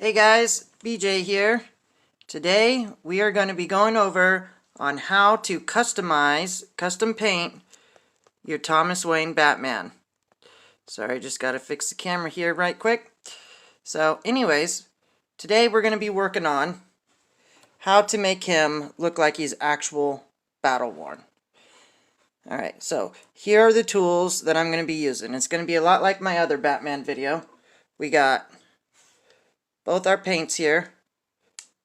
Hey guys, BJ here. Today we are going to be going over on how to custom paint your Thomas Wayne Batman. Sorry, just got to fix the camera here right quick. So anyways, today we're going to be working on how to make him look like he's actual battle worn. Alright, so here are the tools that I'm going to be using. It's going to be a lot like my other Batman video. We got both our paints here,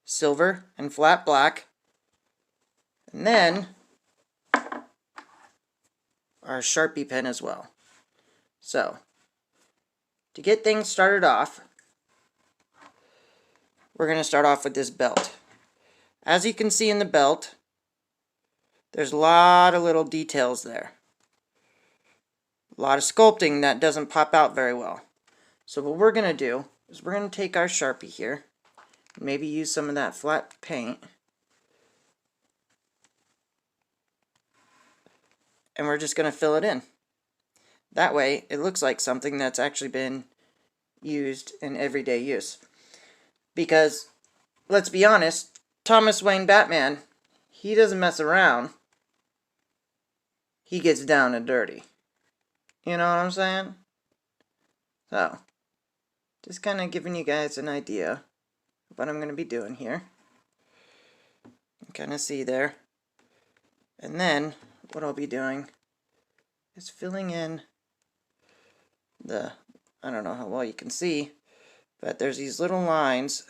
silver and flat black, and then our Sharpie pen as well. So, to get things started off, we're going to start off with this belt. As you can see in the belt, there's a lot of little details there. A lot of sculpting that doesn't pop out very well. So what we're going to do is we're going to take our Sharpie here, maybe use some of that flat paint, and we're just going to fill it in. That way it looks like something that's actually been used in everyday use. Because, let's be honest, Thomas Wayne Batman, he doesn't mess around. He gets down and dirty. You know what I'm saying? So, just kind of giving you guys an idea of what I'm going to be doing here. You kind of see there. And then, what I'll be doing is filling in the, I don't know how well you can see, but there's these little lines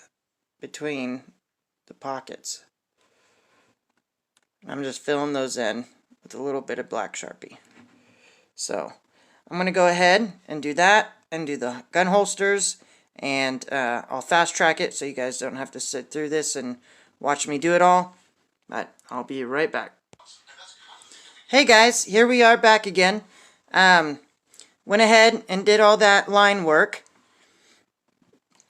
between the pockets. I'm just filling those in with a little bit of black Sharpie. So, I'm going to go ahead and do that, and do the gun holsters, and I'll fast track it so you guys don't have to sit through this and watch me do it all, but I'll be right back. Hey guys, here we are back again. Went ahead and did all that line work.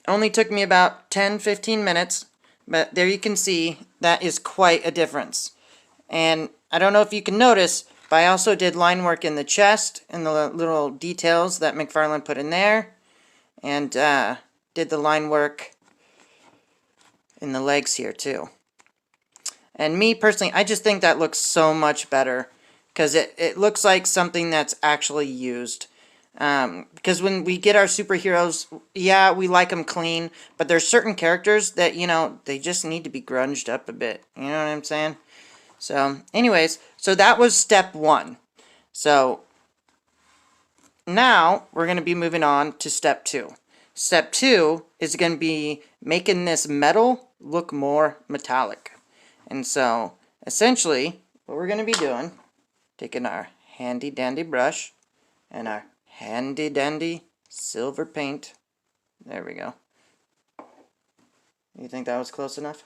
Only took me about 10-15 minutes, but there you can see that is quite a difference. And I don't know if you can notice, but I also did line work in the chest and the little details that McFarlane put in there, and did the line work in the legs here too. And me personally, I just think that looks so much better, because it looks like something that's actually used. Because when we get our superheroes, yeah, we like them clean, but there's certain characters that, you know, they just need to be grunged up a bit. You know what I'm saying? So, anyways, so that was step one. So, now we're going to be moving on to step two. Step two is going to be making this metal look more metallic. And so, essentially, what we're going to be doing, taking our handy dandy brush and our handy dandy silver paint. There we go. You think that was close enough?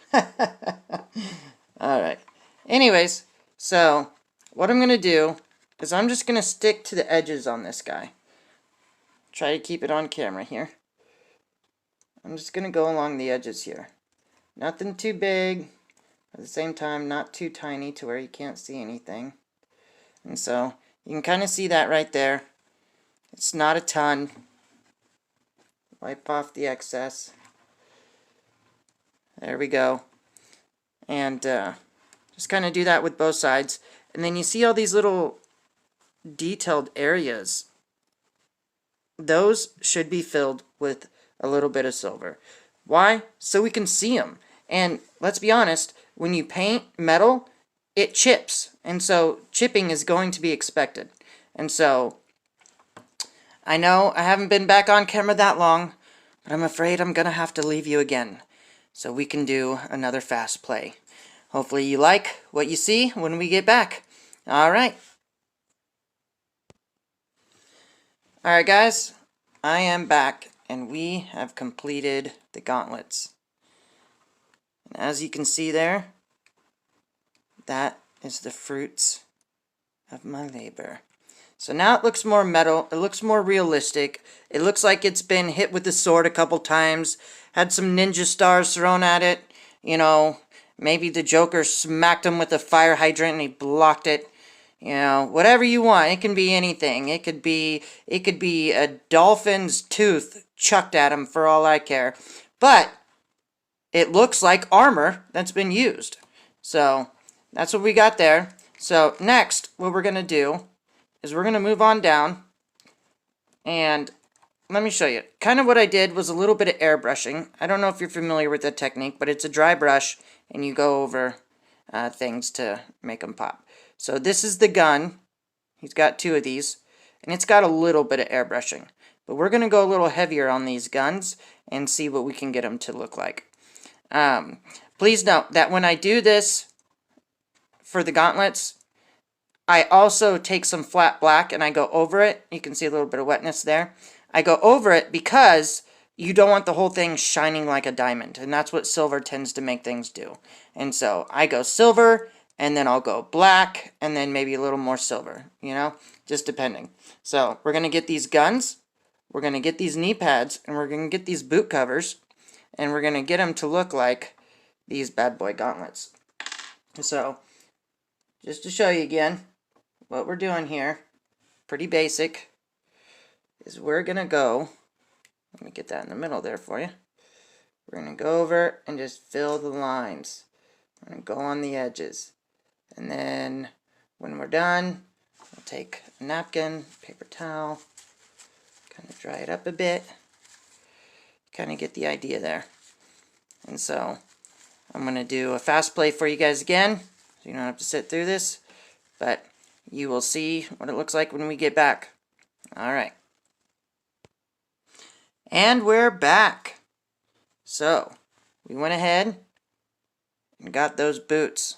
Alright. Anyways, so what I'm going to do is I'm just going to stick to the edges on this guy. Try to keep it on camera here. I'm just going to go along the edges here. Nothing too big, at the same time not too tiny to where you can't see anything. And so you can kind of see that right there. It's not a ton. Wipe off the excess. There we go. And just kind of do that with both sides. And then you see all these little detailed areas. Those should be filled with a little bit of silver. Why? So we can see them. And let's be honest, when you paint metal, it chips. And so chipping is going to be expected. And so I know I haven't been back on camera that long, but I'm afraid I'm going to have to leave you again so we can do another fast play. Hopefully you like what you see when we get back. Alright. Alright guys, I am back and we have completed the gauntlets. And as you can see there, that is the fruits of my labor. So now it looks more metal, it looks more realistic, it looks like it's been hit with the sword a couple times, had some ninja stars thrown at it, you know, maybe the Joker smacked him with a fire hydrant and he blocked it. You know, whatever you want. It can be anything. It could be a dolphin's tooth chucked at him for all I care. But it looks like armor that's been used. So that's what we got there. So next, what we're going to do is we're going to move on down, and let me show you. Kind of what I did was a little bit of airbrushing. I don't know if you're familiar with that technique, but it's a dry brush, and you go over things to make them pop. So this is the gun. He's got 2 of these, and it's got a little bit of airbrushing. But we're going to go a little heavier on these guns and see what we can get them to look like. Please note that when I do this for the gauntlets, I also take some flat black and I go over it. You can see a little bit of wetness there. I go over it because you don't want the whole thing shining like a diamond, and that's what silver tends to make things do. And so I go silver, and then I'll go black, and then maybe a little more silver, you know, just depending. So we're going to get these guns, we're going to get these knee pads, and we're going to get these boot covers, and we're going to get them to look like these bad boy gauntlets. So just to show you again, what we're doing here, pretty basic, is we're going to go, let me get that in the middle there for you. We're going to go over and just fill the lines. We're going to go on the edges. And then when we're done, we'll take a napkin, paper towel, kind of dry it up a bit, kind of get the idea there. And so I'm going to do a fast play for you guys again, so you don't have to sit through this, but you will see what it looks like when we get back. Alright. And we're back. So, we went ahead and got those boots.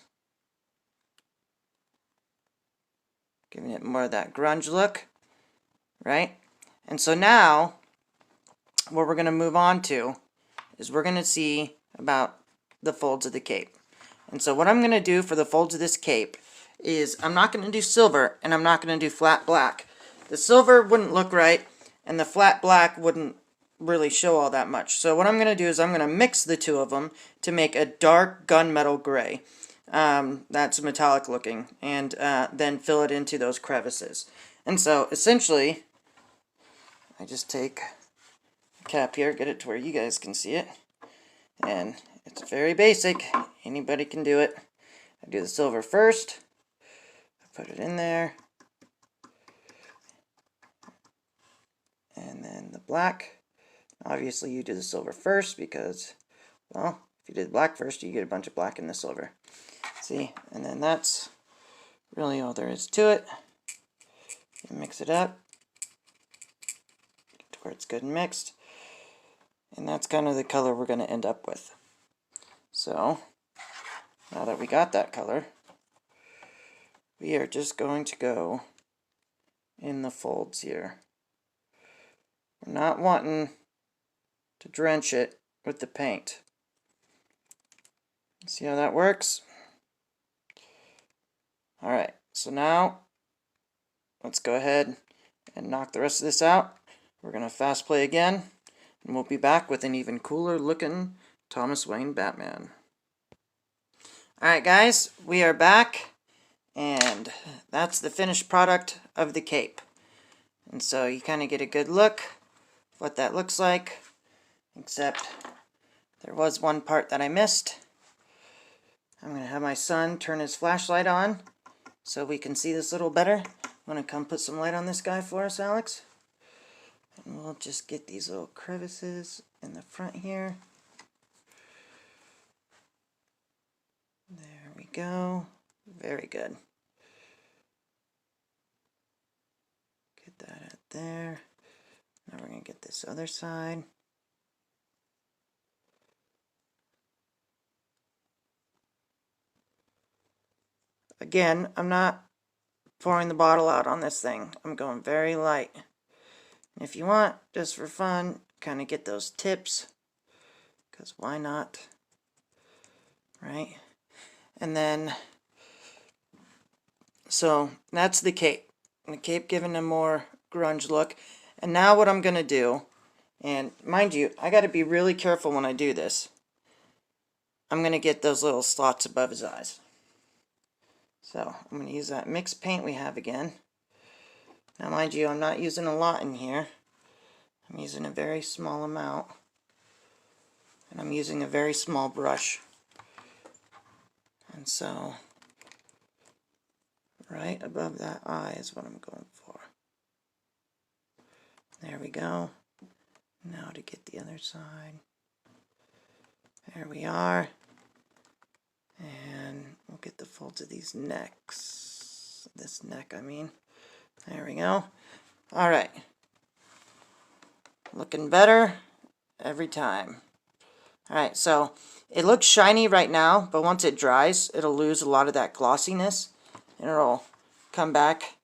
Giving it more of that grunge look, right? And so now, what we're going to move on to is we're going to see about the folds of the cape. And so what I'm going to do for the folds of this cape is I'm not going to do silver and I'm not going to do flat black. The silver wouldn't look right and the flat black wouldn't really show all that much. So what I'm going to do is I'm going to mix the 2 of them to make a dark gunmetal gray. That's metallic looking, and then fill it into those crevices. And so essentially, I just take a cap here, get it to where you guys can see it, and it's very basic. Anybody can do it. I do the silver first. I put it in there. And then the black. Obviously you do the silver first because, well, if you did the black first, you get a bunch of black in the silver. See? And then that's really all there is to it. You mix it up. Get to where it's good and mixed. And that's kind of the color we're going to end up with. So, now that we got that color, we are just going to go in the folds here. We're not wanting to drench it with the paint. See how that works? Alright, so now let's go ahead and knock the rest of this out. We're going to fast play again, and we'll be back with an even cooler looking Thomas Wayne Batman. Alright guys, we are back, and that's the finished product of the cape. And so you kind of get a good look what that looks like, except there was one part that I missed. I'm going to have my son turn his flashlight on so we can see this a little better. Want to come put some light on this guy for us, Alex? And we'll just get these little crevices in the front here. There we go. Very good. Get that out there. Now we're going to get this other side. Again, I'm not pouring the bottle out on this thing. I'm going very light. And if you want, just for fun, kind of get those tips, because why not, right? And then, so that's the cape. The cape giving a more grunge look. And now what I'm going to do, and mind you, I got to be really careful when I do this. I'm going to get those little slots above his eyes. So I'm going to use that mixed paint we have again. Now mind you, I'm not using a lot in here. I'm using a very small amount. And I'm using a very small brush. And so, right above that eye is what I'm going for. There we go. Now to get the other side. There we are. And we'll get the folds of these necks. This neck, I mean. There we go. Alright. Looking better every time. Alright, so it looks shiny right now, but once it dries, it'll lose a lot of that glossiness. And it'll come back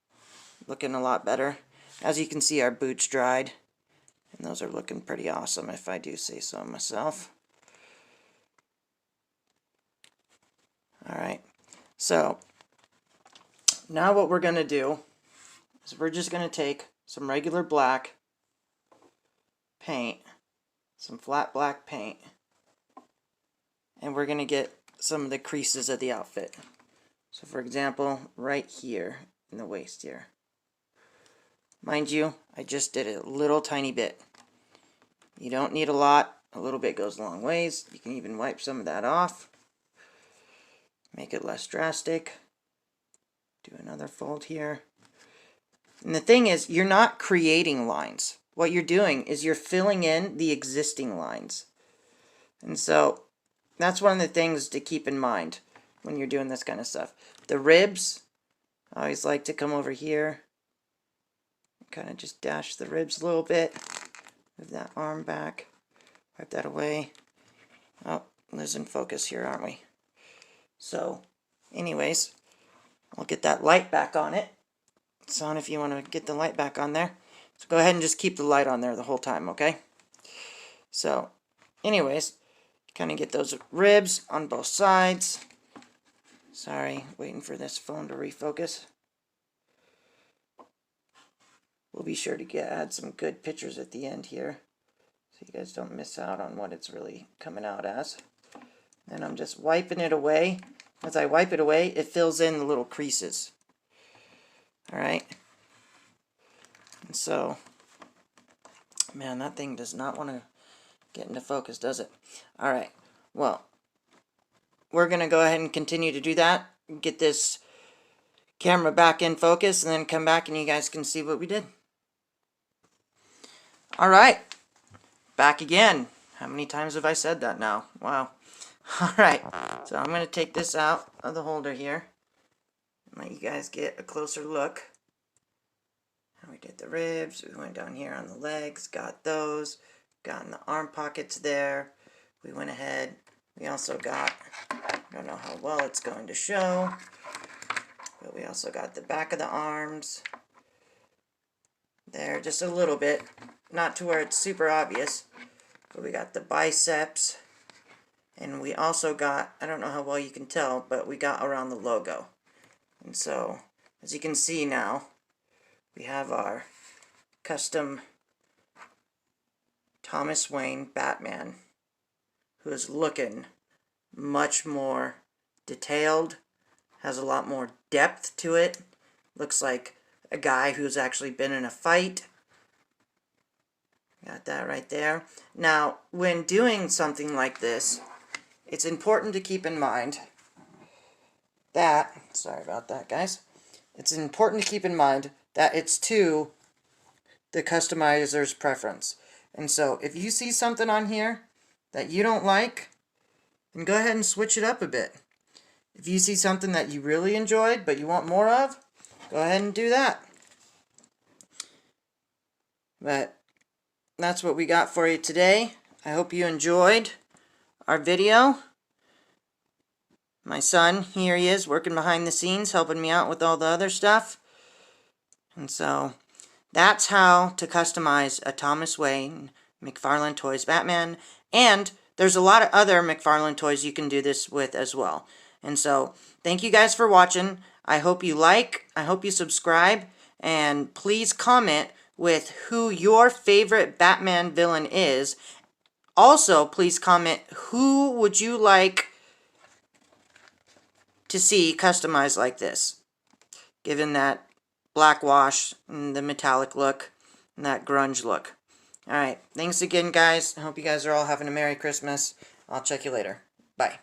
looking a lot better. As you can see, our boots dried. And those are looking pretty awesome, if I do say so myself. Alright, so now what we're going to do is we're just going to take some regular black paint, some flat black paint, and we're going to get some of the creases of the outfit. So for example, right here in the waist here. Mind you, I just did a little tiny bit. You don't need a lot. A little bit goes a long ways. You can even wipe some of that off. Make it less drastic. Do another fold here. And the thing is, you're not creating lines. What you're doing is you're filling in the existing lines. And so that's one of the things to keep in mind when you're doing this kind of stuff. The ribs, I always like to come over here. Kind of just dash the ribs a little bit. Move that arm back. Wipe that away. Oh, losing focus here, aren't we? So, anyways, I'll get that light back on it. It's on if you want to get the light back on there. So go ahead and just keep the light on there the whole time, okay? So, anyways, kind of get those ribs on both sides. Sorry, waiting for this phone to refocus. We'll be sure to add some good pictures at the end here, so you guys don't miss out on what it's really coming out as. And I'm just wiping it away. As I wipe it away, it fills in the little creases. Alright? And so, man, that thing does not want to get into focus, does it? Alright, well, we're going to go ahead and continue to do that. Get this camera back in focus, and then come back and you guys can see what we did. Alright, back again. How many times have I said that now? Wow. Alright, so I'm going to take this out of the holder here and let you guys get a closer look. And we did the ribs, we went down here on the legs, got those, got in the arm pockets there. We went ahead, we also got, I don't know how well it's going to show, but we also got the back of the arms there, just a little bit, not to where it's super obvious, but we got the biceps. And we also got, I don't know how well you can tell, but we got around the logo. And so, as you can see now, we have our custom Thomas Wayne Batman, who is looking much more detailed, has a lot more depth to it. Looks like a guy who's actually been in a fight. Got that right there. Now, when doing something like this, it's important to keep in mind that, sorry about that, guys. It's important to keep in mind that it's to the customizer's preference. And so, if you see something on here that you don't like, then go ahead and switch it up a bit. If you see something that you really enjoyed, but you want more of, go ahead and do that. But that's what we got for you today. I hope you enjoyed our video. My son, here he is, working behind the scenes, helping me out with all the other stuff. And so, that's how to customize a Thomas Wayne McFarlane Toys Batman. And there's a lot of other McFarlane toys you can do this with as well. And so, thank you guys for watching. I hope you like, I hope you subscribe, and please comment with who your favorite Batman villain is. Also, please comment who would you like to see customized like this, given that black wash and the metallic look and that grunge look. Alright, thanks again, guys. I hope you guys are all having a Merry Christmas. I'll check you later. Bye.